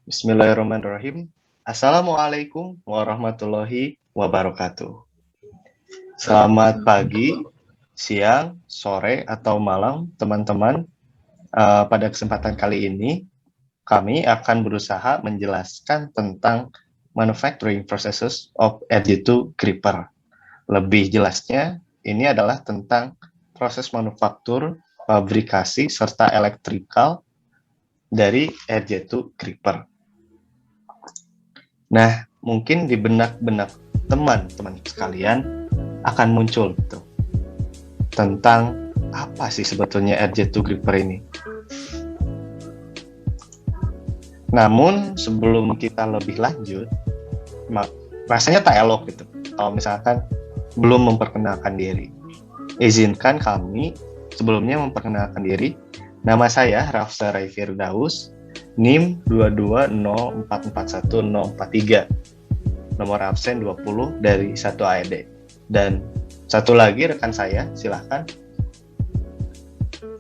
Bismillahirrahmanirrahim. Assalamualaikum warahmatullahi wabarakatuh. Selamat pagi, siang, sore, atau malam, teman-teman. Pada kesempatan kali ini, kami akan berusaha menjelaskan tentang manufacturing processes of RJ2 gripper. Lebih jelasnya, ini adalah tentang proses manufaktur, fabrikasi, serta elektrikal dari RJ2 gripper. Nah, mungkin di benak-benak teman-teman sekalian akan muncul tentang apa sih sebetulnya RJ2 gripper ini. Namun sebelum kita lebih lanjut, rasanya tak elok gitu kalau misalkan belum memperkenalkan diri. Izinkan kami sebelumnya memperkenalkan diri. Nama saya Rafsa Rai Firdaus, NIM 220441043. Nomor absen 20 dari 1 AED. Dan satu lagi rekan saya, silahkan.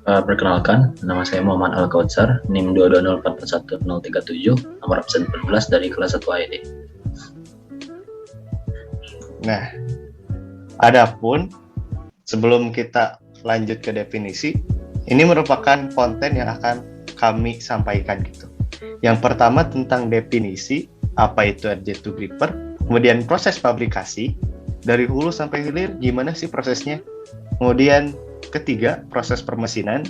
Perkenalkan, nama saya Muhammad Al-Kautsar, NIM 220441037, nomor absen 14 dari kelas 1 AED. Nah, adapun sebelum kita lanjut ke definisi, ini merupakan konten yang akan kami sampaikan gitu. Yang pertama tentang definisi, apa itu RJ2 gripper, kemudian proses fabrikasi, dari hulu sampai hilir, gimana sih prosesnya. Kemudian ketiga, proses permesinan.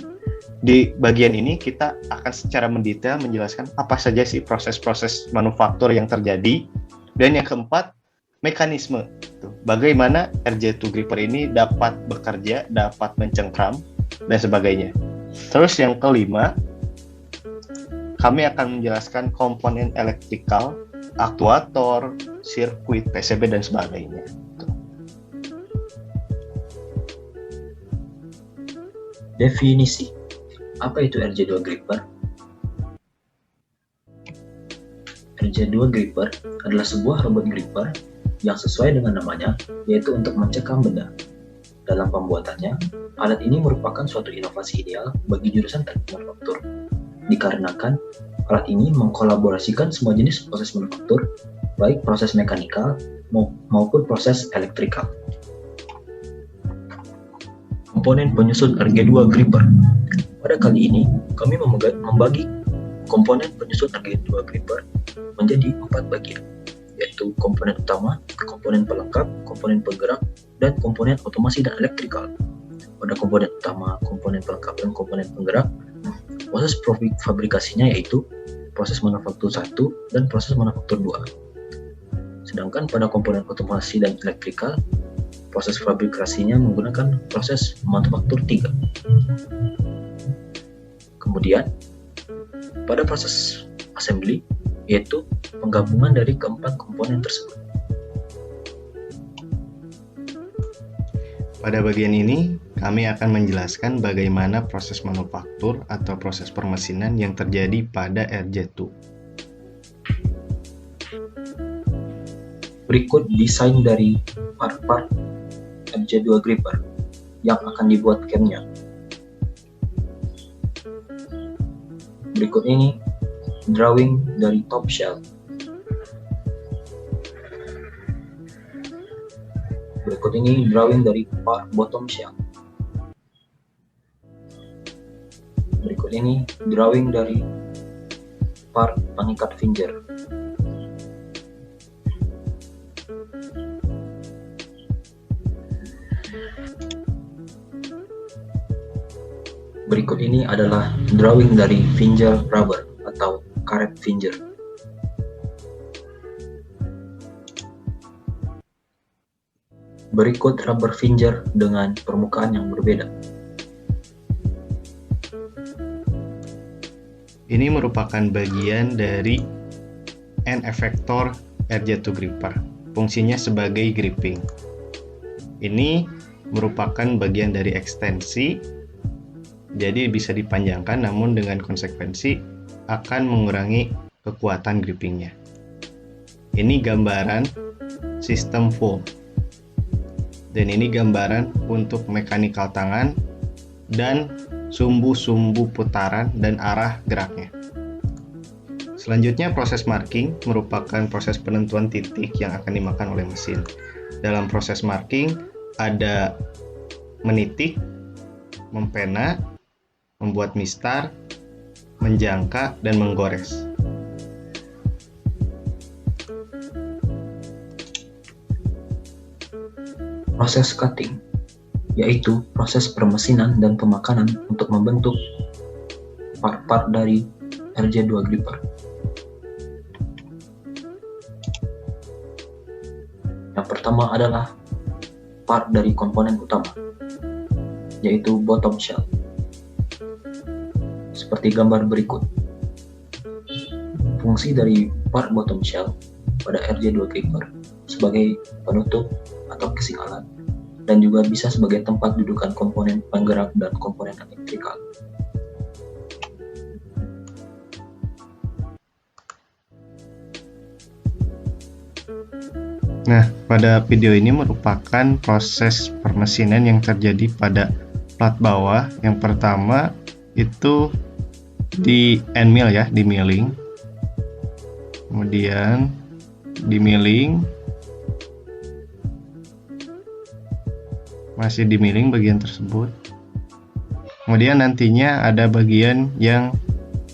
Di bagian ini kita akan secara mendetail menjelaskan apa saja sih proses-proses manufaktur yang terjadi. Dan yang keempat, mekanisme. Bagaimana RJ2 gripper ini dapat bekerja, dapat mencengkram, dan sebagainya. Terus yang kelima, kami akan menjelaskan komponen elektrikal, aktuator, sirkuit, PCB, dan sebagainya. Definisi. Apa itu RJ2 gripper? RJ2 gripper adalah sebuah robot gripper yang sesuai dengan namanya, yaitu untuk mencekam benda. Dalam pembuatannya, alat ini merupakan suatu inovasi ideal bagi jurusan teknik manufaktur, dikarenakan alat ini mengkolaborasikan semua jenis proses manufaktur, baik proses mekanikal maupun proses elektrikal. Komponen penyusun RJ2 gripper. Pada kali ini, kami membagi komponen penyusun RJ2 gripper menjadi 4 bagian, yaitu komponen utama, komponen pelengkap, komponen penggerak, dan komponen otomasi dan elektrikal. Pada komponen utama, komponen pelengkap, dan komponen penggerak, proses fabrikasinya yaitu proses manufaktur 1 dan proses manufaktur 2. Sedangkan pada komponen otomasi dan elektrikal, proses fabrikasinya menggunakan proses manufaktur 3. Kemudian, pada proses assembly, yaitu penggabungan dari keempat komponen tersebut. Pada bagian ini, kami akan menjelaskan bagaimana proses manufaktur atau proses permesinan yang terjadi pada RJ2. Berikut desain dari part-part RJ2 gripper yang akan dibuat camnya. Berikut ini drawing dari top shell. Berikut ini drawing dari part bottom shell. Berikut ini drawing dari part pengikat finger. Berikut ini adalah drawing dari finger rubber atau karet finger. Berikut rubber finger dengan permukaan yang berbeda. Ini merupakan bagian dari end effector RJ2 gripper. Fungsinya sebagai gripping. Ini merupakan bagian dari ekstensi, jadi bisa dipanjangkan, namun dengan konsekuensi akan mengurangi kekuatan grippingnya. Ini gambaran sistem full. Dan ini gambaran untuk mekanikal tangan dan sumbu-sumbu putaran dan arah geraknya. Selanjutnya, proses marking merupakan proses penentuan titik yang akan dimakan oleh mesin. Dalam proses marking ada menitik, mempena, membuat mistar, menjangka, dan menggores. Proses cutting yaitu proses permesinan dan pemakanan untuk membentuk part-part dari RJ2 gripper. Yang pertama adalah part dari komponen utama, yaitu bottom shell. Seperti gambar berikut. Fungsi dari part bottom shell pada RJ2 gripper sebagai penutup atau casing alat, dan juga bisa sebagai tempat dudukan komponen penggerak dan komponen elektrikal. Nah, pada video ini merupakan proses permesinan yang terjadi pada plat bawah. Yang pertama itu di end mill ya, di milling. Kemudian di milling, masih di milling bagian tersebut. Kemudian nantinya ada bagian yang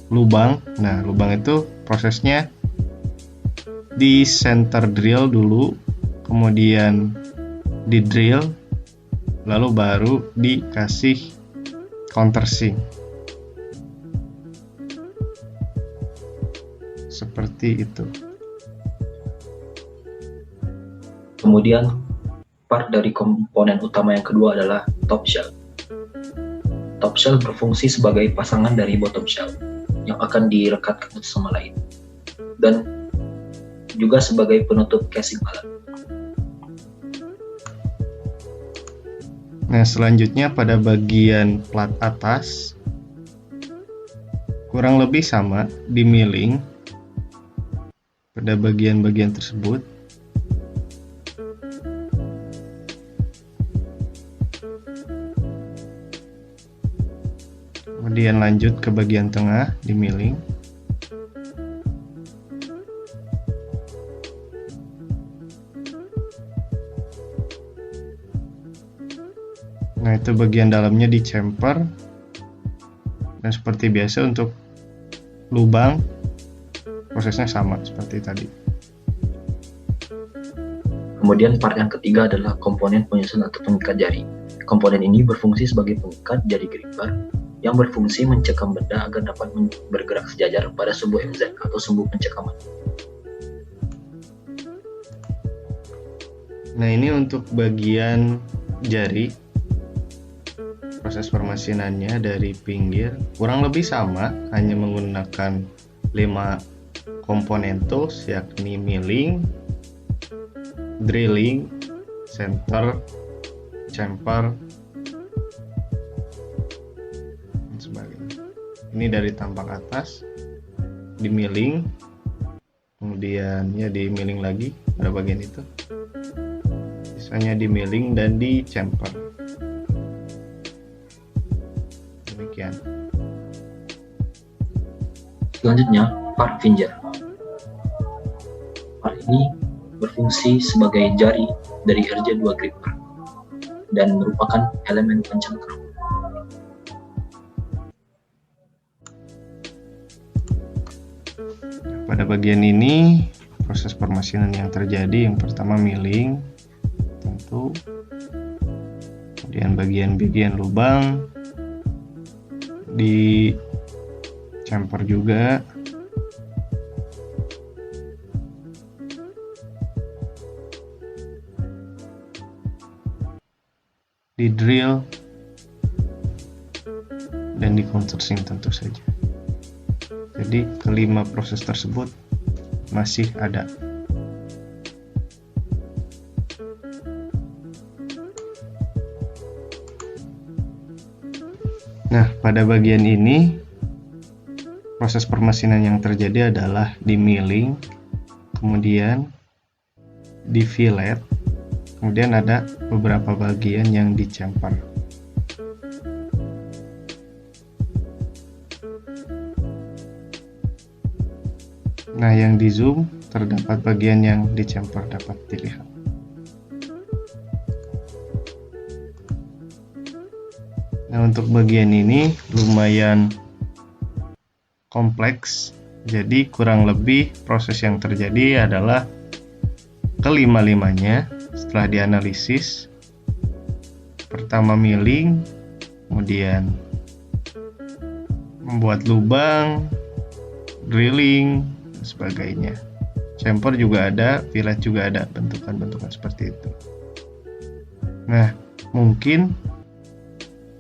lubang. Nah, lubang itu prosesnya di center drill dulu, kemudian di drill, lalu baru dikasih countersink. Seperti itu. Kemudian part dari komponen utama yang kedua adalah top shell. Top shell berfungsi sebagai pasangan dari bottom shell yang akan direkatkan satu sama lain, dan juga sebagai penutup casing alat. Nah, selanjutnya pada bagian plat atas kurang lebih sama di milling pada bagian-bagian tersebut. Kemudian lanjut ke bagian tengah di milling. Nah, itu bagian dalamnya di chamfer. Dan seperti biasa untuk lubang prosesnya sama seperti tadi. Kemudian part yang ketiga adalah komponen penyusun atau pengikat jari. Komponen ini berfungsi sebagai pengikat jari gripper yang berfungsi mencekam benda agar dapat bergerak sejajar pada sumbu MZ atau sumbu pencekaman. Nah, ini untuk bagian jari. Proses permesinannya dari pinggir kurang lebih sama, hanya menggunakan 5 komponen tools, yakni milling, drilling, center, chamfer, dan sebagainya. Ini dari tampak atas di milling, kemudian ya di milling lagi pada bagian itu, sisanya di milling dan di chamfer. Demikian. Selanjutnya, part finger. Part ini berfungsi sebagai jari dari RJ2 gripper dan merupakan elemen pencengkram. Pada bagian ini proses permesinan yang terjadi, yang pertama milling tentu, kemudian bagian-bagian lubang di chamfer juga, di drill, dan di countersink tentu saja. Jadi kelima proses tersebut masih ada. Nah, pada bagian ini proses permesinan yang terjadi adalah di milling, kemudian di fillet, kemudian ada beberapa bagian yang di chamfer. Nah, yang di zoom terdapat bagian yang di chamfer dapat dilihat. Nah, untuk bagian ini lumayan kompleks. Jadi kurang lebih proses yang terjadi adalah kelima-limanya setelah dianalisis. Pertama milling, kemudian membuat lubang, drilling, dan sebagainya. Chamfer juga ada, fillet juga ada, bentukan-bentukan seperti itu. Nah, mungkin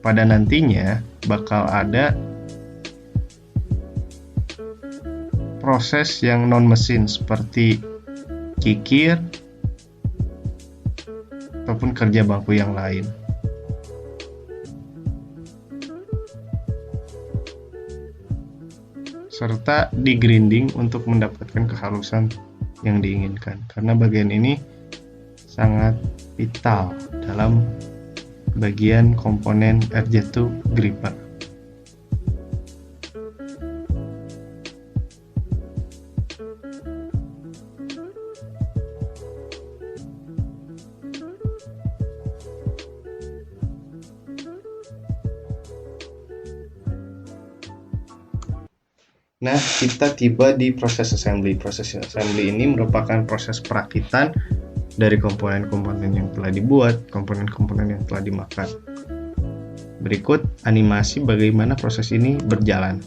pada nantinya bakal ada proses yang non mesin seperti kikir ataupun kerja bangku yang lain. Serta di grinding untuk mendapatkan kehalusan yang diinginkan, karena bagian ini sangat vital dalam bagian komponen RJ2 gripper. Nah, kita tiba di proses assembly. Proses assembly ini merupakan proses perakitan dari komponen-komponen yang telah dibuat, komponen-komponen yang telah dimakan. Berikut animasi bagaimana proses ini berjalan.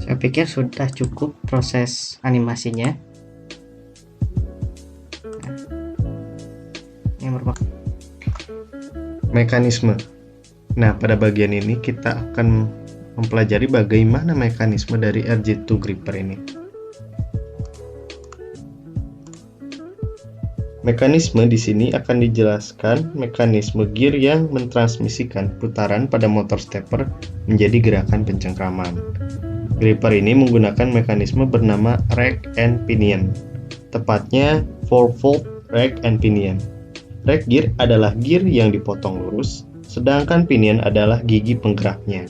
Saya pikir sudah cukup proses animasinya. Ini merupakan Mekanisme. Nah, pada bagian ini kita akan mempelajari bagaimana mekanisme dari RJ2 gripper ini. Mekanisme di sini akan dijelaskan mekanisme gear yang mentransmisikan putaran pada motor stepper menjadi gerakan pencengkraman. Gripper ini menggunakan mekanisme bernama rack and pinion, tepatnya 4-fold rack and pinion. Rack gear adalah gear yang dipotong lurus, sedangkan pinion adalah gigi penggeraknya.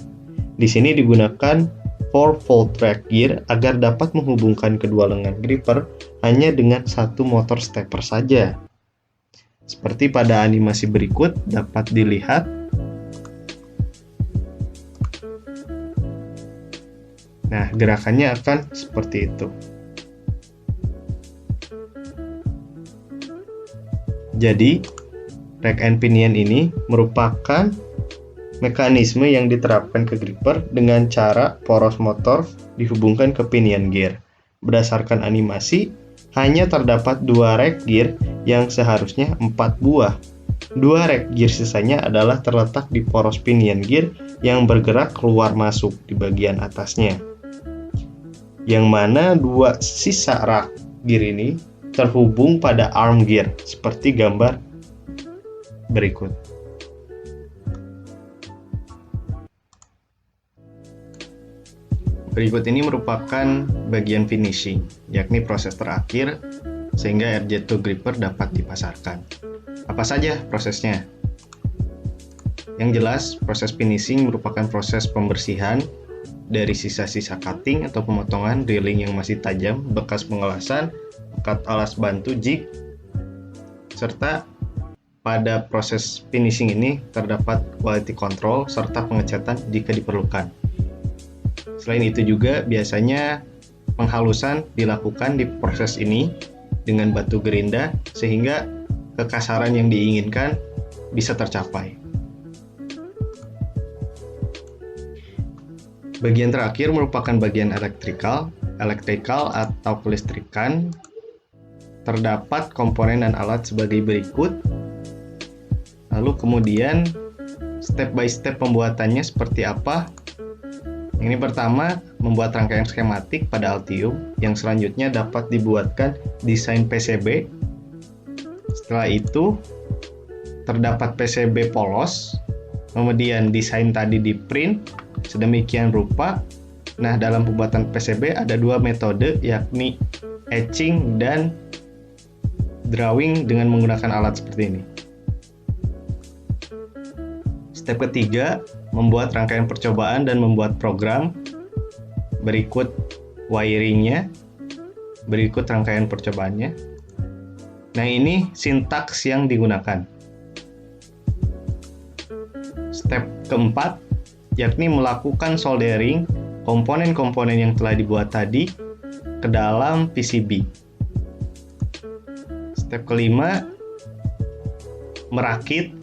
Di sini digunakan 4-fold rack gear agar dapat menghubungkan kedua lengan gripper hanya dengan satu motor stepper saja. Seperti pada animasi berikut dapat dilihat. Nah, gerakannya akan seperti itu. Jadi, rack and pinion ini merupakan mekanisme yang diterapkan ke gripper dengan cara poros motor dihubungkan ke pinion gear. Berdasarkan animasi, hanya terdapat 2 rack gear yang seharusnya 4 buah. 2 rack gear sisanya adalah terletak di poros pinion gear yang bergerak keluar masuk di bagian atasnya. Yang mana 2 sisa rack gear ini terhubung pada arm gear seperti gambar berikut. Berikut ini merupakan bagian finishing, yakni proses terakhir sehingga RJ2 gripper dapat dipasarkan. Apa saja prosesnya? Yang jelas, proses finishing merupakan proses pembersihan dari sisa-sisa cutting atau pemotongan drilling yang masih tajam, bekas pengelasan, bekas alas bantu jig, serta pada proses finishing ini terdapat quality control serta pengecatan jika diperlukan. Selain itu juga biasanya penghalusan dilakukan di proses ini dengan batu gerinda sehingga kekasaran yang diinginkan bisa tercapai. Bagian terakhir merupakan bagian elektrikal atau kelistrikan. Terdapat komponen dan alat sebagai berikut. Lalu kemudian step by step pembuatannya seperti apa? Ini pertama, membuat rangkaian skematik pada Altium, yang selanjutnya dapat dibuatkan desain PCB. Setelah itu, terdapat PCB polos, kemudian desain tadi di print sedemikian rupa. Nah, dalam pembuatan PCB ada dua metode, yakni etching dan drawing dengan menggunakan alat seperti ini. Step ketiga, membuat rangkaian percobaan dan membuat program. Berikut wiringnya, berikut rangkaian percobaannya. Nah, ini sintaks yang digunakan. Step keempat, yakni melakukan soldering komponen-komponen yang telah dibuat tadi ke dalam PCB. Step kelima, merakit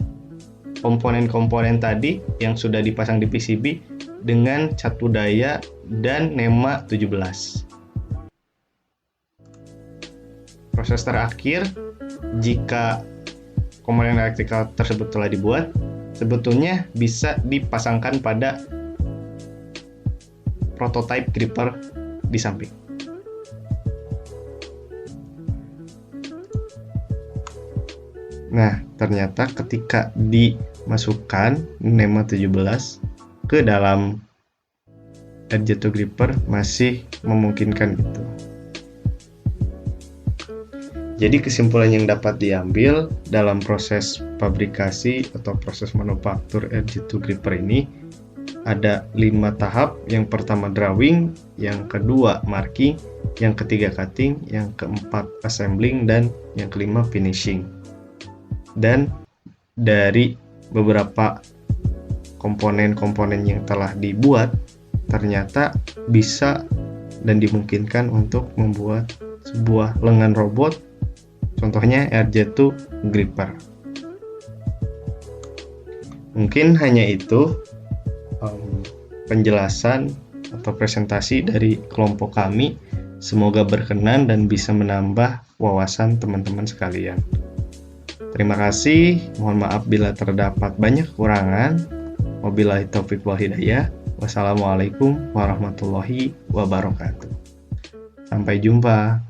komponen-komponen tadi yang sudah dipasang di PCB dengan cat budaya dan NEMA 17. Proses terakhir, jika komponen elektrikal tersebut telah dibuat, sebetulnya bisa dipasangkan pada prototype gripper di samping. Nah, ternyata ketika dimasukkan NEMA 17 ke dalam RJ2 gripper masih memungkinkan itu. Jadi kesimpulan yang dapat diambil dalam proses pabrikasi atau proses manufaktur RJ2 gripper ini ada 5 tahap. Yang pertama drawing, yang kedua marking, yang ketiga cutting, yang keempat assembling, dan yang kelima finishing. Dan dari beberapa komponen-komponen yang telah dibuat, ternyata bisa dan dimungkinkan untuk membuat sebuah lengan robot, contohnya RJ2 gripper. Mungkin hanya itu penjelasan atau presentasi dari kelompok kami. Semoga berkenan dan bisa menambah wawasan teman-teman sekalian. Terima kasih, mohon maaf bila terdapat banyak kekurangan. Wabillahi taufiq wal hidayah. Wassalamualaikum warahmatullahi wabarakatuh. Sampai jumpa.